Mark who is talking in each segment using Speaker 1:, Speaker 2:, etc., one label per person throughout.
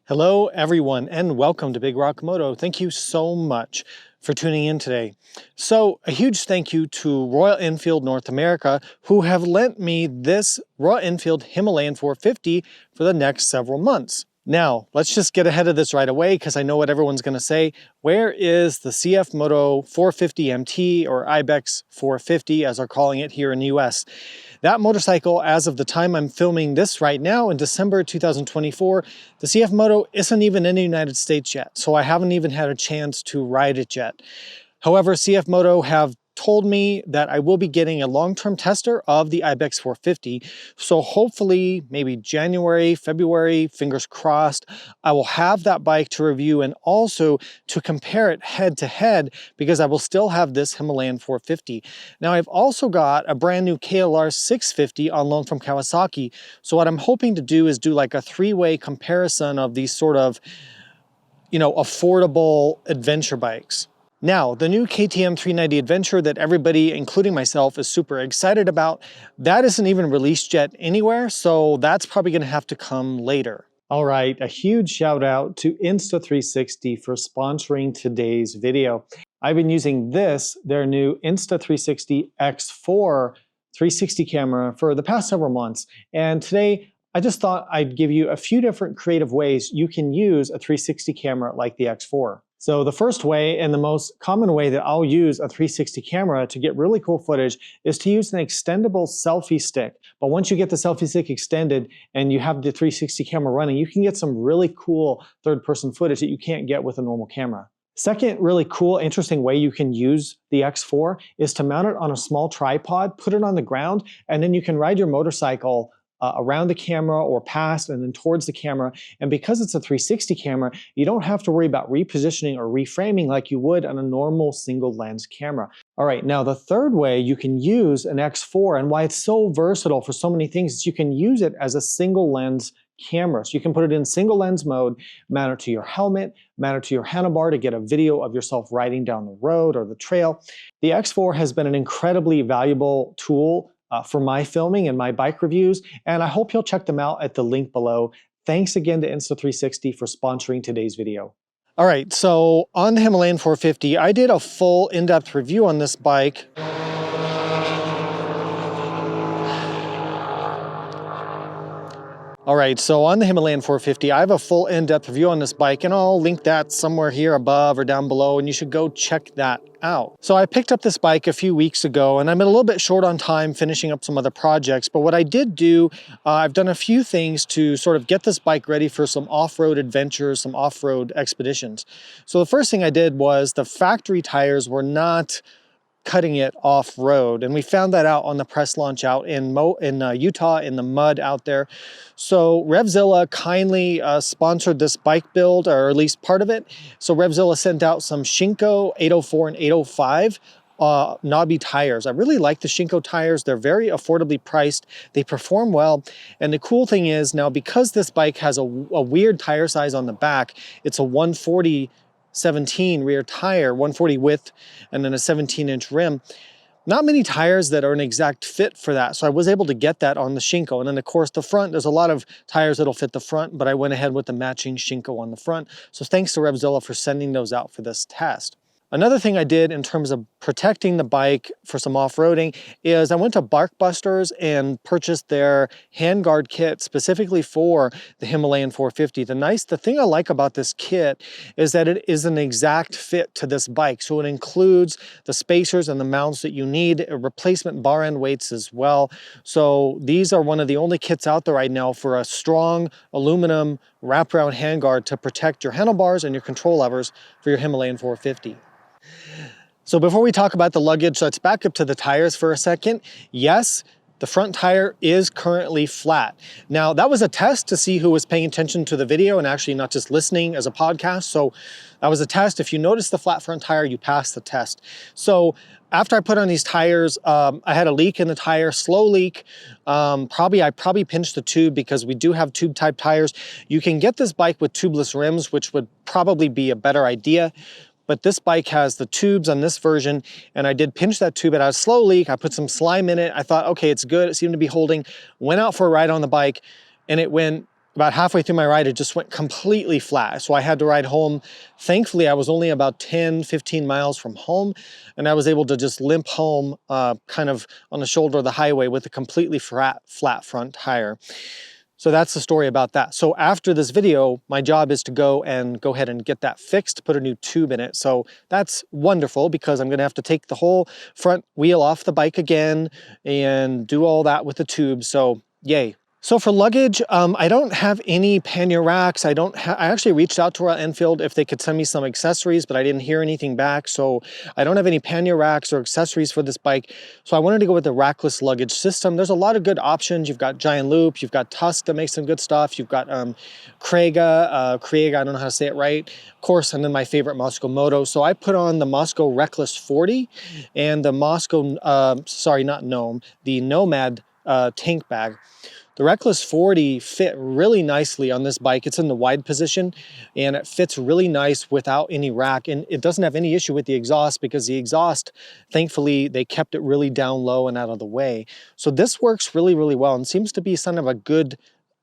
Speaker 1: Hello everyone and welcome to Big Rock Moto. Thank you so much for tuning in today. So a huge thank you to Royal Enfield North America who have lent me this Royal Enfield Himalayan 450 for the next several months. Now, let's just get ahead of this right away because I know what everyone's going to say. Where is the CFMOTO 450 MT or Ibex 450 as they're calling it here in the US? That motorcycle, as of the time I'm filming this right now in December 2024, the CFMOTO isn't even in the United States yet, so I haven't even had a chance to ride it yet. However, CFMOTO have told me that I will be getting a long-term tester of the Ibex 450. So hopefully maybe January, February, fingers crossed, I will have that bike to review and also to compare it head to head because I will still have this Himalayan 450. Now I've also got a brand new KLR 650 on loan from Kawasaki. So what I'm hoping to do is do like a three-way comparison of these sort of, affordable adventure bikes. Now, the new KTM 390 Adventure that everybody, including myself, is super excited about, that isn't even released yet anywhere, so that's probably gonna have to come later. All right, a huge shout out to Insta360 for sponsoring today's video. I've been using their new Insta360 X4 360 camera for the past several months, and today I just thought I'd give you a few different creative ways you can use a 360 camera like the X4. So the first way and the most common way that I'll use a 360 camera to get really cool footage is to use an extendable selfie stick. But once you get the selfie stick extended and you have the 360 camera running, you can get some really cool third-person footage that you can't get with a normal camera. Second really cool, interesting way you can use the X4 is to mount it on a small tripod, put it on the ground, and then you can ride your motorcycle around the camera or past and then towards the camera. And because it's a 360 camera, you don't have to worry about repositioning or reframing like you would on a normal single lens camera. All right, now the third way you can use an X4 and why it's so versatile for so many things is you can use it as a single lens camera. So you can put it in single lens mode, mount it to your helmet, mount it to your handlebar to get a video of yourself riding down the road or the trail. The X4 has been an incredibly valuable tool for my filming and my bike reviews, and I hope you'll check them out at the link below. Thanks again to Insta360 for sponsoring today's video. All right, so on the Himalayan 450, I did a full in-depth review on this bike. All right, so on the Himalayan 450, I have a full in-depth review on this bike, and I'll link that somewhere here above or down below, and you should go check that out. So I picked up this bike a few weeks ago, and I'm a little bit short on time finishing up some other projects, but what I did do, I've done a few things to sort of get this bike ready for some off-road adventures, some off-road expeditions. So the first thing I did was the factory tires were not cutting it off-road, and we found that out on the press launch out in Utah in the mud out there. So Revzilla kindly sponsored this bike build, or at least part of it. So Revzilla sent out some Shinko 804 and 805 knobby tires. I really like the Shinko tires. They're very affordably priced. They perform well. And the cool thing is now, because this bike has a weird tire size on the back, it's a 140/17 rear tire, 140 width, and then a 17-inch rim. Not many tires that are an exact fit for that, so I was able to get that on the Shinko. And then of course the front, there's a lot of tires that'll fit the front, but I went ahead with the matching Shinko on the front. So thanks to Revzilla for sending those out for this test. Another thing I did in terms of protecting the bike for some off-roading is I went to Barkbusters and purchased their handguard kit specifically for the Himalayan 450. The thing I like about this kit is that it is an exact fit to this bike. So it includes the spacers and the mounts that you need, replacement bar end weights as well. So these are one of the only kits out there right now for a strong aluminum wraparound handguard to protect your handlebars and your control levers for your Himalayan 450. So before we talk about the luggage, let's back up to the tires for a second. Yes, the front tire is currently flat. Now, that was a test to see who was paying attention to the video and actually not just listening as a podcast. So that was a test. If you notice the flat front tire, you passed the test. So after I put on these tires, I had a leak in the tire, slow leak. I probably pinched the tube because we do have tube type tires. You can get this bike with tubeless rims, which would probably be a better idea. But this bike has the tubes on this version, and I did pinch that tube. It had a slow leak. I put some slime in it. I thought, okay, it's good. It seemed to be holding. Went out for a ride on the bike, and it went about halfway through my ride, it just went completely flat. So I had to ride home. Thankfully, I was only about 10, 15 miles from home, and I was able to just limp home kind of on the shoulder of the highway with a completely flat front tire. So that's the story about that. So after this video, my job is to go ahead and get that fixed, put a new tube in it. So that's wonderful because I'm gonna have to take the whole front wheel off the bike again and do all that with the tube, so yay. So for luggage, I don't have any pannier racks. I actually reached out to Royal Enfield if they could send me some accessories, but I didn't hear anything back. So I don't have any pannier racks or accessories for this bike. So I wanted to go with the rackless luggage system. There's a lot of good options. You've got Giant Loop, you've got Tusk that makes some good stuff. You've got Craiga, I don't know how to say it right, of course, and then my favorite Moto. So I put on the Moscow Reckless 40 and the the Nomad tank bag. The Reckless 40 fit really nicely on this bike. It's in the wide position and it fits really nice without any rack, and it doesn't have any issue with the exhaust because the exhaust, thankfully, they kept it really down low and out of the way. So this works really, really well and seems to be kind of a good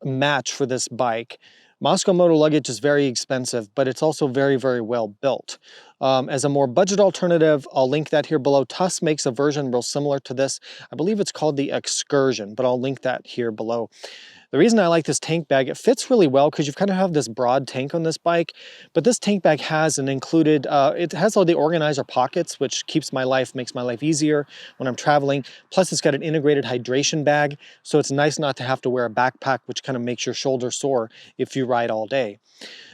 Speaker 1: match for this bike. Moscow Moto luggage is very expensive, but it's also very, very well built. As a more budget alternative, I'll link that here below. Tusk makes a version real similar to this. I believe it's called the Excursion, but I'll link that here below. The reason I like this tank bag, it fits really well because you kind of have this broad tank on this bike, but this tank bag has an included, it has all the organizer pockets, which makes my life easier when I'm traveling. Plus it's got an integrated hydration bag, so it's nice not to have to wear a backpack, which kind of makes your shoulder sore if you ride all day.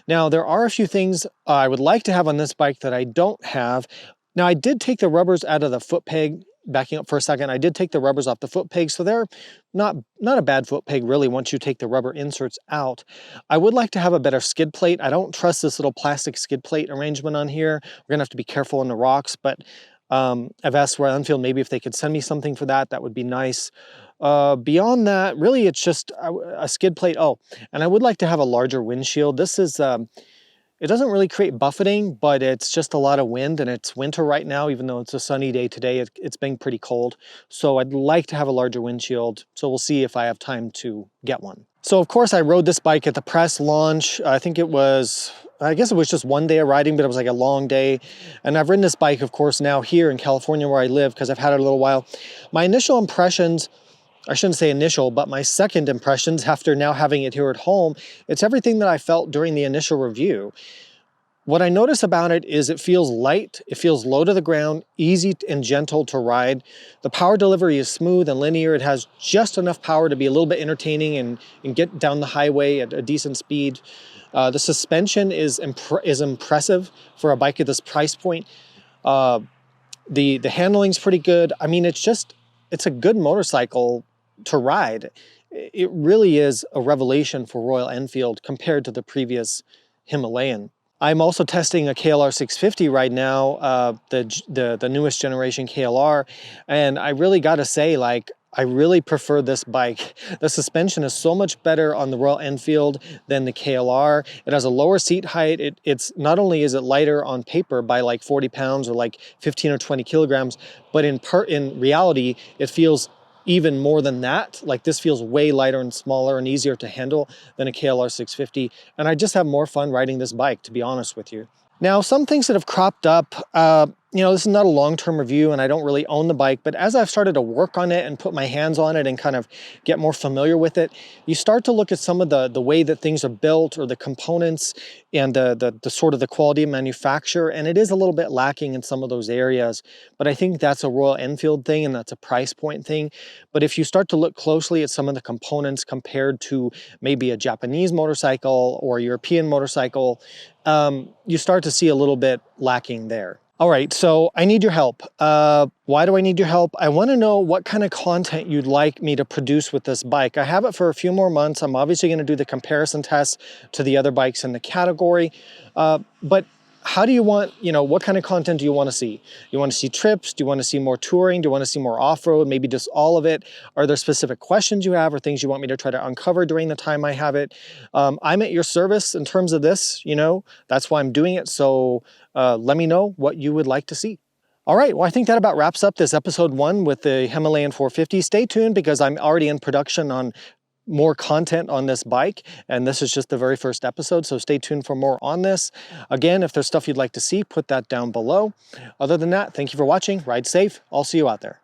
Speaker 1: Now, there are a few things I would like to have on this bike that I don't have. Now, I did take the rubbers out of the foot peg. Backing up for a second, I did take the rubbers off the foot peg, so they're not a bad foot peg really once you take the rubber inserts out. I would like to have a better skid plate. I don't trust this little plastic skid plate arrangement on here. We're gonna have to be careful on the rocks, but I've asked Royal Enfield maybe if they could send me something for that, that would be nice. Beyond that, really it's just a skid plate. Oh, and I would like to have a larger windshield. This is it doesn't really create buffeting, but it's just a lot of wind, and it's winter right now, even though it's a sunny day today. It's been pretty cold. So I'd like to have a larger windshield. So we'll see if I have time to get one. So of course I rode this bike at the press launch. I guess it was just one day of riding, but it was like a long day. And I've ridden this bike, of course, now here in California where I live because I've had it a little while. My initial impressions, I shouldn't say initial, but my second impressions after now having it here at home, it's everything that I felt during the initial review. What I notice about it is it feels light, it feels low to the ground, easy and gentle to ride. The power delivery is smooth and linear. It has just enough power to be a little bit entertaining and get down the highway at a decent speed. The suspension is impressive for a bike at this price point. The handling's pretty good. I mean, it's a good motorcycle to ride. It really is a revelation for Royal Enfield compared to the previous Himalayan. I'm also testing a KLR 650 right now, the newest generation KLR, and I really gotta say, like, I really prefer this bike. The suspension is so much better on the Royal Enfield than the KLR. It has a lower seat height. It's not only is it lighter on paper by like 40 pounds or like 15 or 20 kilograms, but in reality, it feels even more than that. Like, this feels way lighter and smaller and easier to handle than a KLR 650. And I just have more fun riding this bike, to be honest with you. Now, some things that have cropped up, this is not a long-term review and I don't really own the bike, but as I've started to work on it and put my hands on it and kind of get more familiar with it, you start to look at some of the way that things are built or the components and the sort of the quality of manufacture, and it is a little bit lacking in some of those areas. But I think that's a Royal Enfield thing and that's a price point thing. But if you start to look closely at some of the components compared to maybe a Japanese motorcycle or a European motorcycle, you start to see a little bit lacking there. All right, so I need your help. Why do I need your help? I want to know what kind of content you'd like me to produce with this bike. I have it for a few more months. I'm obviously going to do the comparison tests to the other bikes in the category. But how do you want, what kind of content do you want to see? You want to see trips? Do you want to see more touring? Do you want to see more off-road? Maybe just all of it? Are there specific questions you have or things you want me to try to uncover during the time I have it? I'm at your service in terms of this, that's why I'm doing it. So let me know what you would like to see. All right, well, I think that about wraps up this episode 1 with the Himalayan 450. Stay tuned because I'm already in production on more content on this bike, and this is just the very first episode, so stay tuned for more on this. Again, if there's stuff you'd like to see, put that down below. Other than that, thank you for watching. Ride safe. I'll see you out there.